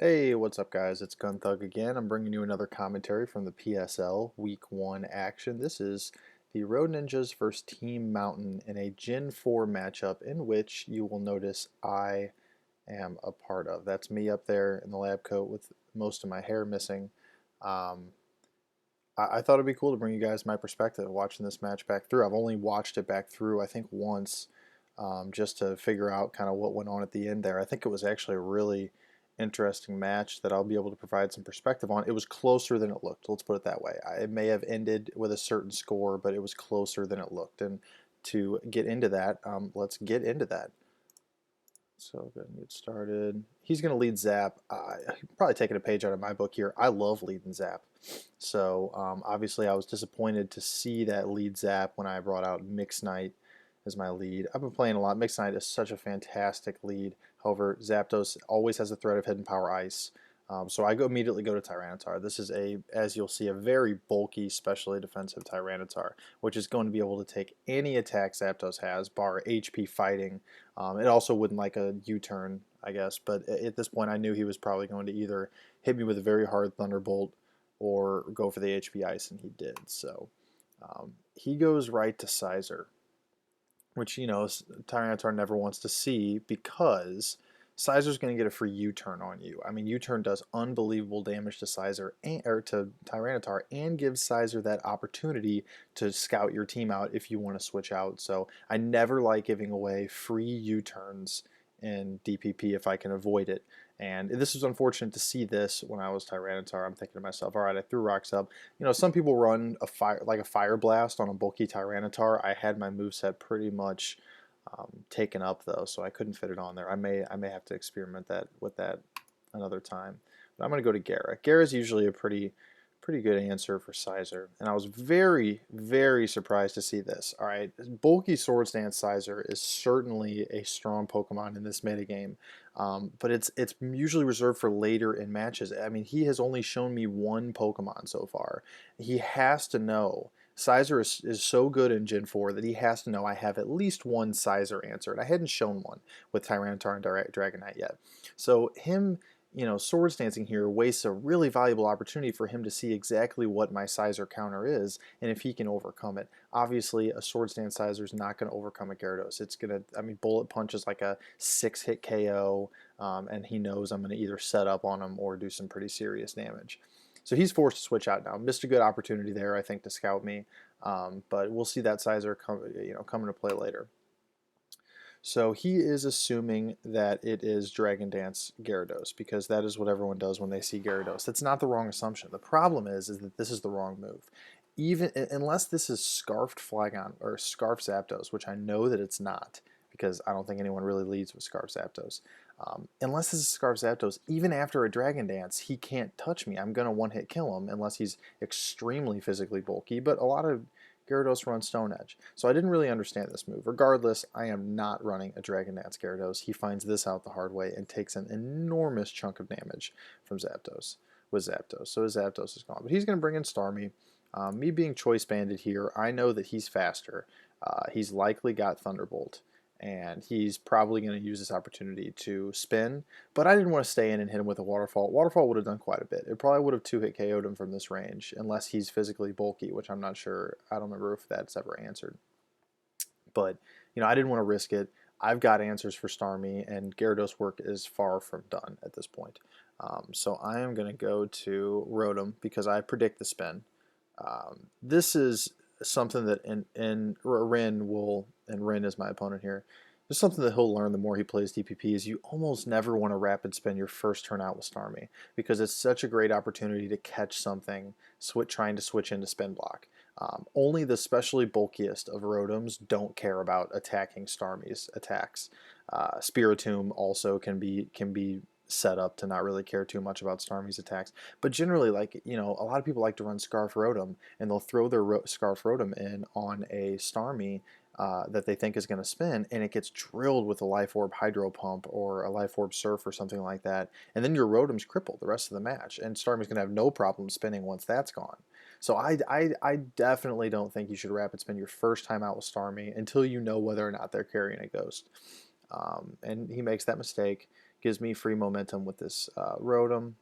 Hey, what's up guys? It's Gunthug again. I'm bringing you another commentary from the PSL Week 1 action. This is the Road Ninjas versus Team Mountain in a Gen 4 matchup in which you will notice I am a part of. That's me up there in the lab coat with most of my hair missing. Um, I thought it'd be cool to bring you guys my perspective watching this match back through. I've only watched it back through, I think, once, just to figure out kind of what went on at the end there. I think it was actually a really interesting match that I'll be able to provide some perspective on. It was closer than it looked. Let's put it that way. It may have ended with a certain score, but it was closer than it looked. And to get into that, let's get into that. So go ahead and get started. He's going to lead Zap. Probably taking a page out of my book here. I love leading Zap. So obviously I was disappointed to see that lead Zap when I brought out Mix Knight as my lead. I've been playing a lot. Mix Knight is such a fantastic lead. However, Zapdos always has the threat of Hidden Power Ice. So I immediately go to Tyranitar. This is as you'll see, a very bulky, specially defensive Tyranitar, which is going to be able to take any attack Zapdos has, bar HP fighting. It also wouldn't like a U-turn, I guess, but at this point I knew he was probably going to either hit me with a very hard Thunderbolt or go for the HP Ice, and he did. So he goes right to Sizer, which, Tyranitar never wants to see because Sizer's going to get a free U-turn on you. I mean, U-turn does unbelievable damage to Sizer or to Tyranitar and gives Sizer that opportunity to scout your team out if you want to switch out. So I never like giving away free U-turns in DPP if I can avoid it. And this was unfortunate to see this when I was Tyranitar. I'm thinking to myself, all right, I threw rocks up. Some people run a fire blast on a bulky Tyranitar. I had my moveset pretty much taken up though, so I couldn't fit it on there. I may have to experiment with that another time. But I'm going to go to Gara. Gara's usually a pretty good answer for Sizer, and I was very, very surprised to see this. All right, bulky Swords Dance Sizer is certainly a strong Pokemon in this metagame, but it's usually reserved for later in matches. I mean, he has only shown me one Pokemon so far. He has to know. Sizer is so good in Gen 4 that he has to know I have at least one Sizer answer, and I hadn't shown one with Tyranitar and Dragonite yet. So him, Swords Dancing here wastes a really valuable opportunity for him to see exactly what my Sizer counter is, and if he can overcome it. Obviously, a Swords Dance Sizer is not going to overcome a Gyarados. It's going to, I mean, Bullet Punch is like a 6-hit KO, and he knows I'm going to either set up on him or do some pretty serious damage. So he's forced to switch out now. Missed a good opportunity there, I think, to scout me, but we'll see that Sizer come into play later. So he is assuming that it is Dragon Dance Gyarados because that is what everyone does when they see Gyarados. That's not the wrong assumption. The problem is that this is the wrong move. Even unless this is Scarfed Flygon or Scarfed Zapdos, which I know that it's not because I don't think anyone really leads with Scarfed Zapdos. Unless this is Scarfed Zapdos, even after a Dragon Dance, he can't touch me. I'm going to one-hit kill him unless he's extremely physically bulky, but a lot of Gyarados runs Stone Edge. So I didn't really understand this move. Regardless, I am not running a Dragon Dance Gyarados. He finds this out the hard way and takes an enormous chunk of damage from Zapdos with Zapdos. So his Zapdos is gone. But he's going to bring in Starmie. Me being Choice Banded here, I know that he's faster. He's likely got Thunderbolt, and he's probably going to use this opportunity to spin, but I didn't want to stay in and hit him with a Waterfall. Waterfall would have done quite a bit. It probably would have 2-hit KO'd him from this range, unless he's physically bulky, which I'm not sure. I don't remember if that's ever answered. But, I didn't want to risk it. I've got answers for Starmie, and Gyarados' work is far from done at this point. So I am going to go to Rotom because I predict the spin. This is something that in Rin will, and Rin is my opponent here, there's something that he'll learn the more he plays DPP is you almost never want to rapid spin your first turn out with Starmie because it's such a great opportunity to catch something trying to switch into spin block. Only the specially bulkiest of Rotoms don't care about attacking Starmie's attacks. Spiritomb also can be set up to not really care too much about Starmie's attacks. But generally, a lot of people like to run Scarf Rotom, and they'll throw their Scarf Rotom in on a Starmie that they think is going to spin, and it gets drilled with a Life Orb Hydro Pump or a Life Orb Surf or something like that, and then your Rotom's crippled the rest of the match, and Starmie's going to have no problem spinning once that's gone. So I definitely don't think you should rapid spin your first time out with Starmie until you know whether or not they're carrying a Ghost. And he makes that mistake, gives me free momentum with this Rotom.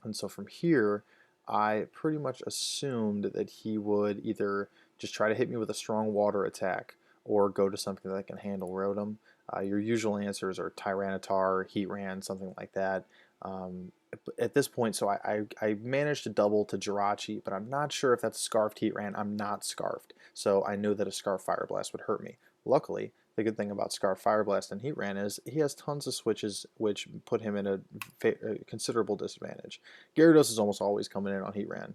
And so from here, I pretty much assumed that he would either just try to hit me with a strong water attack or go to something that can handle Rotom. Your usual answers are Tyranitar, Heatran, something like that. At this point, so I managed to double to Jirachi, but I'm not sure if that's Scarfed Heatran. I'm not Scarfed, so I know that a Scarf Fire Blast would hurt me. Luckily, the good thing about Scarf Fire Blast and Heatran is he has tons of switches which put him in a considerable disadvantage. Gyarados is almost always coming in on Heatran.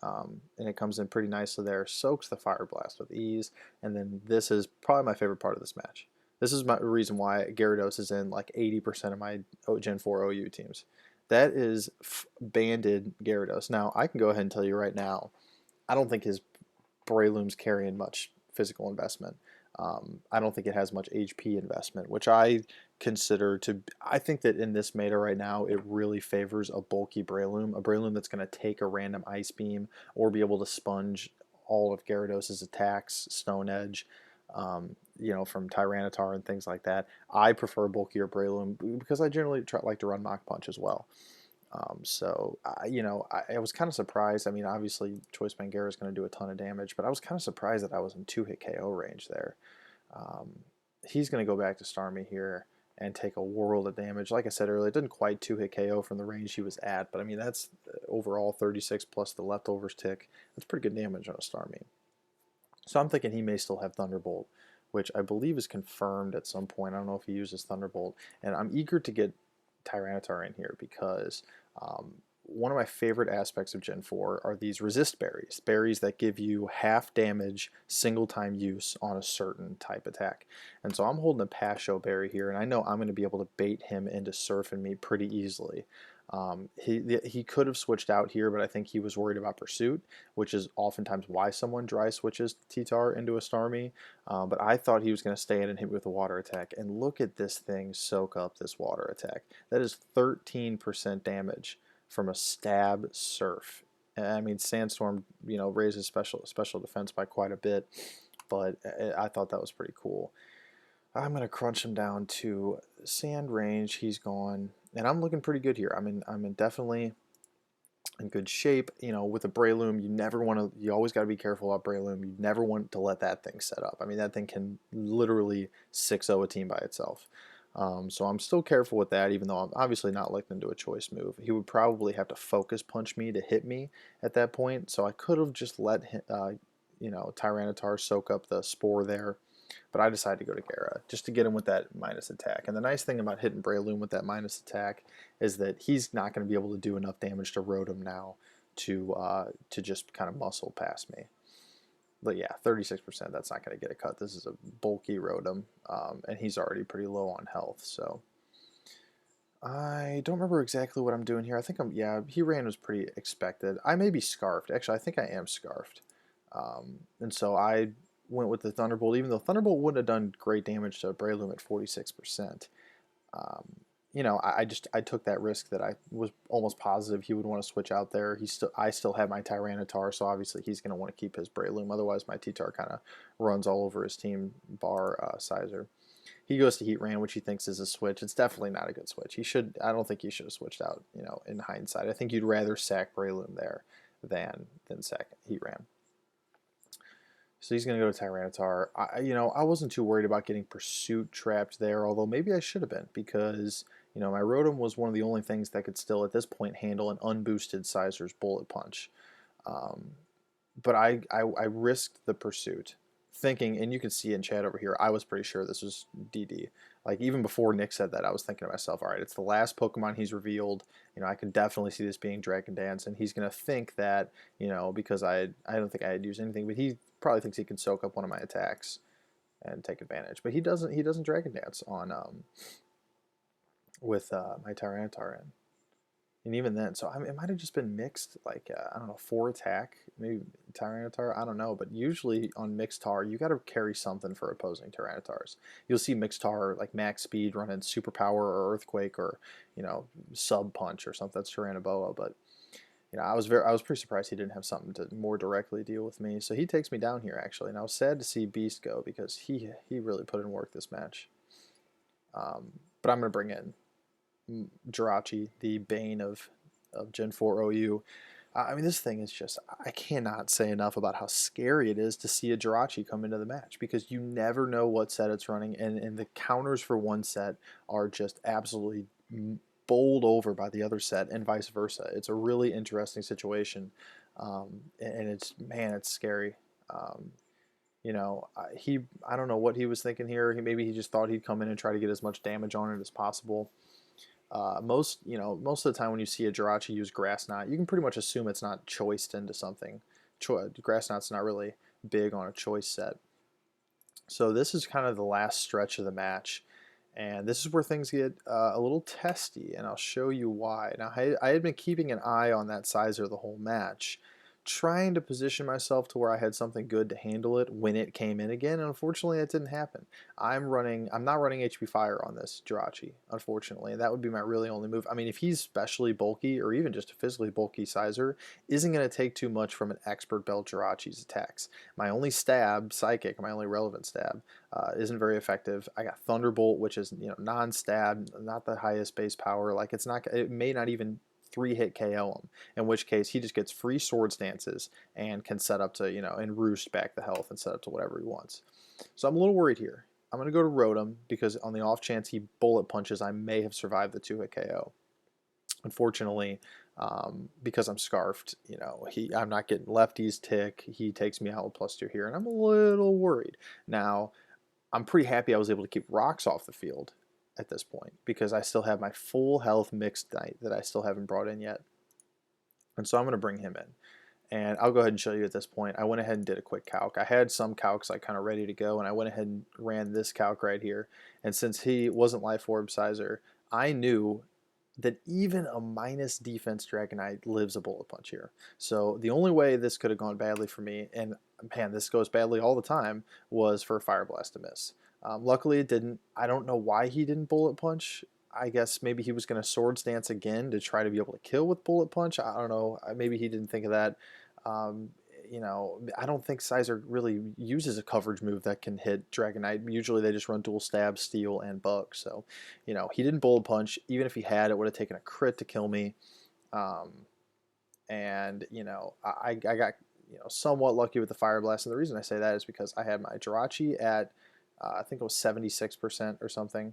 And it comes in pretty nicely there, soaks the Fire Blast with ease, and then this is probably my favorite part of this match. This is my reason why Gyarados is in like 80% of my Gen 4 OU teams. That is banded Gyarados. Now, I can go ahead and tell you right now, I don't think his Breloom's carrying much physical investment. I don't think it has much HP investment, which I consider to. I think that in this meta right now, it really favors a bulky Breloom, a Breloom that's going to take a random Ice Beam or be able to sponge all of Gyarados' attacks, Stone Edge, from Tyranitar and things like that. I prefer bulkier Breloom because I generally like to run Mach Punch as well. I was kind of surprised. I mean, obviously, Choice Bangara is going to do a ton of damage, but I was kind of surprised that I was in 2-hit KO range there. He's going to go back to Starmie here and take a world of damage. Like I said earlier, it didn't quite 2-hit KO from the range he was at, but I mean, that's overall 36 plus the leftovers tick. That's pretty good damage on a Starmie. So I'm thinking he may still have Thunderbolt, which I believe is confirmed at some point. I don't know if he uses Thunderbolt. And I'm eager to get Tyranitar in here because one of my favorite aspects of Gen 4 are these resist berries. Berries that give you half damage, single time use on a certain type attack. And so I'm holding a Pasho berry here, and I know I'm going to be able to bait him into surfing me pretty easily. He could have switched out here, but I think he was worried about pursuit, which is oftentimes why someone dry switches T-Tar into a Starmie. But I thought he was going to stay in and hit me with a water attack. And look at this thing soak up this water attack. That is 13% damage from a stab surf. I mean, Sandstorm, raises special defense by quite a bit, but I thought that was pretty cool. I'm going to crunch him down to Sand Range. He's gone. And I'm looking pretty good here. I'm definitely in good shape. With a Breloom, you always got to be careful about Breloom. You never want to let that thing set up. I mean, that thing can literally 6-0 a team by itself. So I'm still careful with that, even though I'm obviously not looking to do a choice move. He would probably have to focus punch me to hit me at that point. So I could have just let him, Tyranitar soak up the Spore there. But I decided to go to Gara just to get him with that minus attack. And the nice thing about hitting Breloom with that minus attack is that he's not going to be able to do enough damage to Rotom now to just kind of muscle past me. But yeah, 36%, that's not going to get a cut. This is a bulky Rotom, and he's already pretty low on health. So I don't remember exactly what I'm doing here. I think Heatran was pretty expected. I may be Scarfed. Actually, I think I am Scarfed. And so I went with the Thunderbolt, even though Thunderbolt wouldn't have done great damage to Breloom at 46%. I took that risk that I was almost positive he would want to switch out there. I still have my Tyranitar, so obviously he's going to want to keep his Breloom. Otherwise, my T-Tar kind of runs all over his team bar Sizer. He goes to Heatran, which he thinks is a switch. It's definitely not a good switch. I don't think he should have switched out. In hindsight, I think you'd rather sack Breloom there than sack Heatran. So he's going to go to Tyranitar. I wasn't too worried about getting Pursuit trapped there, although maybe I should have been because, my Rotom was one of the only things that could still, at this point, handle an unboosted Sizer's Bullet Punch. But I risked the Pursuit, thinking, and you can see in chat over here, I was pretty sure this was DD. Like, even before Nick said that, I was thinking to myself, all right, it's the last Pokemon he's revealed. I can definitely see this being Dragon Dance, and he's going to think that, because I don't think I had used anything, but he probably thinks he can soak up one of my attacks and take advantage. But he doesn't Dragon Dance on with my Tyranitar in. And even then, so it might have just been mixed, like, I don't know, 4 attack, maybe Tyranitar, I don't know. But usually on mixed Tar, you got to carry something for opposing Tyranitars. You'll see mixed Tar, like max speed, running Superpower or Earthquake or, Sub Punch or something. That's Tyrannoboa. But, I was pretty surprised he didn't have something to more directly deal with me. So he takes me down here, actually. And I was sad to see Beast go because he really put in work this match. But I'm going to bring in Jirachi, the bane of Gen 4 OU. I mean, this thing is just, I cannot say enough about how scary it is to see a Jirachi come into the match because you never know what set it's running, and the counters for one set are just absolutely bowled over by the other set and vice versa. It's a really interesting situation, and it's, man, it's scary. Um, I don't know what he was thinking here. Maybe he just thought he'd come in and try to get as much damage on it as possible. Most of the time when you see a Jirachi use Grass Knot, you can pretty much assume it's not choiced into something. Grass Knot's not really big on a choice set. So this is kind of the last stretch of the match, and this is where things get a little testy, and I'll show you why. Now, I had been keeping an eye on that Sizer the whole match, trying to position myself to where I had something good to handle it when it came in again, and unfortunately that didn't happen. I'm not running HP Fire on this Jirachi, unfortunately, and that would be my really only move. I mean, if he's specially bulky, or even just a physically bulky Sizer, isn't going to take too much from an expert belt Jirachi's attacks. My only stab, Psychic, my only relevant stab, isn't very effective. I got Thunderbolt, which is non-stab, not the highest base power. Like it may not even 3-hit KO him, in which case he just gets free sword stances and can set up to, and roost back the health and set up to whatever he wants. So I'm a little worried here. I'm going to go to Rotom because on the off chance he bullet punches, I may have survived the 2-hit KO. Unfortunately, because I'm scarfed, I'm not getting lefties tick. He takes me out with +2 here, and I'm a little worried. Now, I'm pretty happy I was able to keep rocks off the field at this point because I still have my full health mixed knight that I still haven't brought in yet. And so I'm going to bring him in. And I'll go ahead and show you at this point. I went ahead and did a quick calc. I had some calcs like kind of ready to go, and I went ahead and ran this calc right here. And since he wasn't Life Orb Sizer, I knew that even a minus defense Dragonite lives a bullet punch here. So the only way this could have gone badly for me, and man, this goes badly all the time, was for a Fire Blast to miss. Luckily it didn't. I don't know why he didn't bullet punch. I guess maybe he was going to Swords Dance again to try to be able to kill with bullet punch. I don't know. Maybe he didn't think of that. Um, I don't think Sizer really uses a coverage move that can hit Dragonite. Usually they just run dual stab, steal, and bug. So, he didn't bullet punch. Even if he had, it would have taken a crit to kill me. Um, and I got somewhat lucky with the Fire Blast. And the reason I say that is because I had my Jirachi at I think it was 76% or something.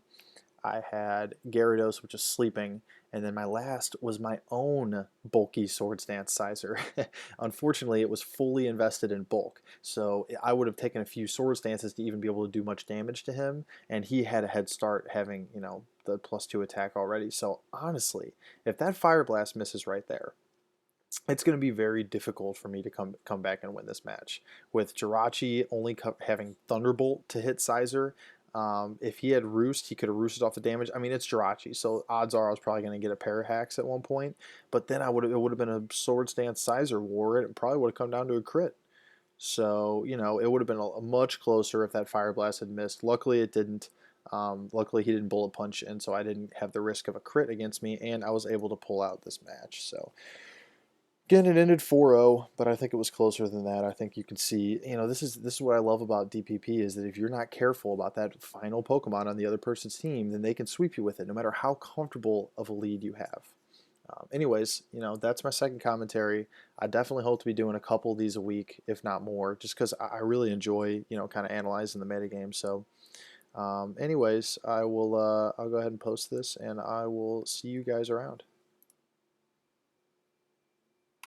I had Gyarados, which is sleeping, and then my last was my own bulky Swords Dance Sizer. Unfortunately, it was fully invested in bulk, so I would have taken a few Swords Dances to even be able to do much damage to him, and he had a head start having, the +2 attack already. So honestly, if that Fire Blast misses right there, it's going to be very difficult for me to come back and win this match. With Jirachi only having Thunderbolt to hit Sizer, if he had Roost, he could have roosted off the damage. I mean, it's Jirachi, so odds are I was probably going to get a pair of hacks at one point. But then it would have been a Swords Dance Sizer war. It probably would have come down to a crit. So, it would have been a much closer if that Fire Blast had missed. Luckily, it didn't. Luckily, he didn't bullet punch, and so I didn't have the risk of a crit against me, and I was able to pull out this match. So, again, it ended 4-0, but I think it was closer than that. I think you can see, this is what I love about DPP is that if you're not careful about that final Pokemon on the other person's team, then they can sweep you with it, no matter how comfortable of a lead you have. Anyways, that's my second commentary. I definitely hope to be doing a couple of these a week, if not more, just because I really enjoy, kind of analyzing the metagame. So, anyways, I'll go ahead and post this, and I will see you guys around.